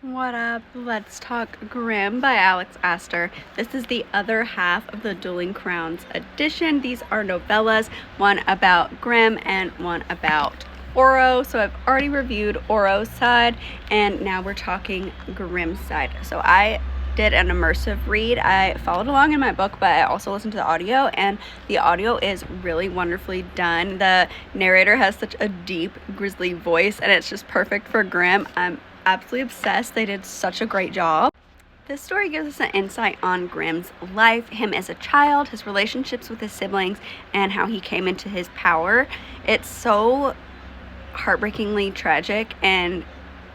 What up? Let's talk Grimm by Alex Astor. This is the other half of the Dueling Crowns edition. These are novellas, one about Grimm and one about Oro. So I've already reviewed Oro's side, and now we're talking Grimm's side. So I did an immersive read. I followed along in my book, but I also listened to the audio, and the audio is really wonderfully done. The narrator has such a deep, grisly voice, and it's just perfect for Grimm. I'm absolutely obsessed. They did such a great job. This story gives us an insight on Grimm's life, him as a child, his relationships with his siblings, and how he came into his power. It's so heartbreakingly tragic, and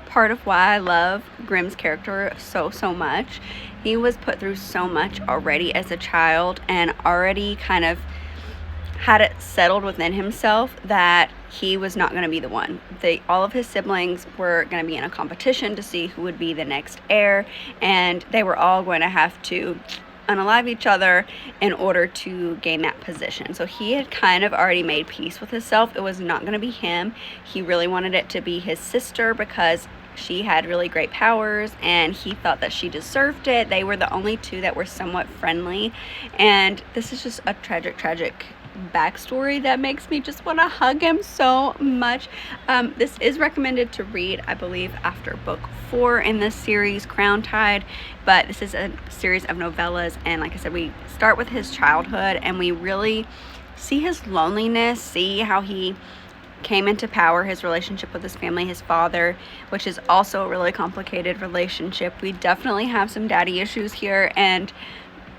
part of why I love Grimm's character so much. He was put through so much already as a child, and already kind of had it settled within himself that he was not going to be the one. All of his siblings were going to be in a competition to see who would be the next heir, and they were all going to have to unalive each other in order to gain that position. So he had kind of already made peace with himself. It was not going to be him. He really wanted it to be his sister because she had really great powers, and he thought that she deserved it. They were the only two that were somewhat friendly, and this is just a tragic backstory that makes me just want to hug him so much. This is recommended to read, I believe, after book 4 in this series, Crown Tide, but this is a series of novellas, and like I said, we start with his childhood, and we really see his loneliness, see how he came into power, his relationship with his family, his father, which is also a really complicated relationship. We definitely have some daddy issues here, and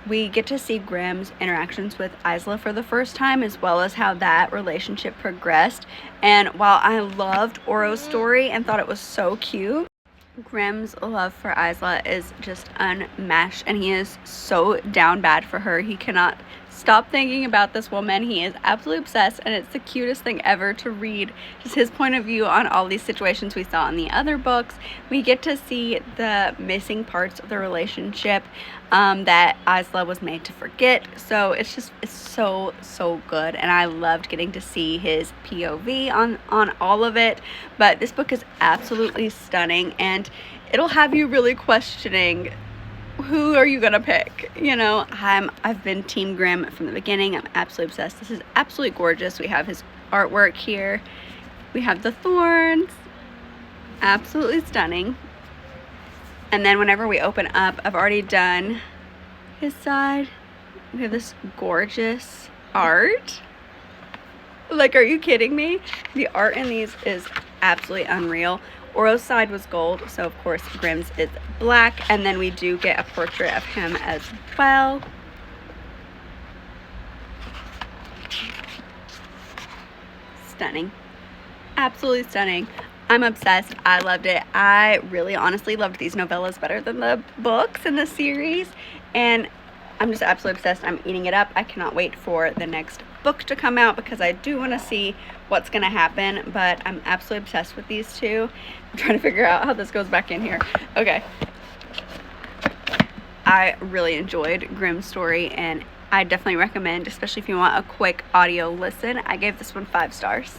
we get to see Grimm's interactions with Isla for the first time, as well as how that relationship progressed. And while I loved Oro's story and thought it was so cute, Grimm's love for Isla is just unmatched, and he is so down bad for her. He cannot stop thinking about this woman. He is absolutely obsessed, and it's the cutest thing ever to read just his point of view on all these situations we saw in the other books. We get to see the missing parts of the relationship that Isla was made to forget. So it's so good, and I loved getting to see his POV on all of it. But this book is absolutely stunning, and it'll have you really questioning, who are you gonna pick? You know, I've been Team Grimm from the beginning. I'm absolutely obsessed. This is absolutely gorgeous. We have his artwork here. We have the thorns. Absolutely stunning. And then whenever we open up, I've already done his side. We have this gorgeous art. Like, are you kidding me? The art in these is absolutely unreal. Oro's side was gold, so of course Grimm's is black, and then we do get a portrait of him as well. Stunning. Absolutely stunning. I'm obsessed. I loved it. I really honestly loved these novellas better than the books in the series, and I'm just absolutely obsessed. I'm eating it up. I cannot wait for the next book to come out because I do want to see what's going to happen, but I'm absolutely obsessed with these two. I'm trying to figure out how this goes back in here. Okay. I really enjoyed Grimm's story, and I definitely recommend, especially if you want a quick audio listen. I gave this one 5 stars.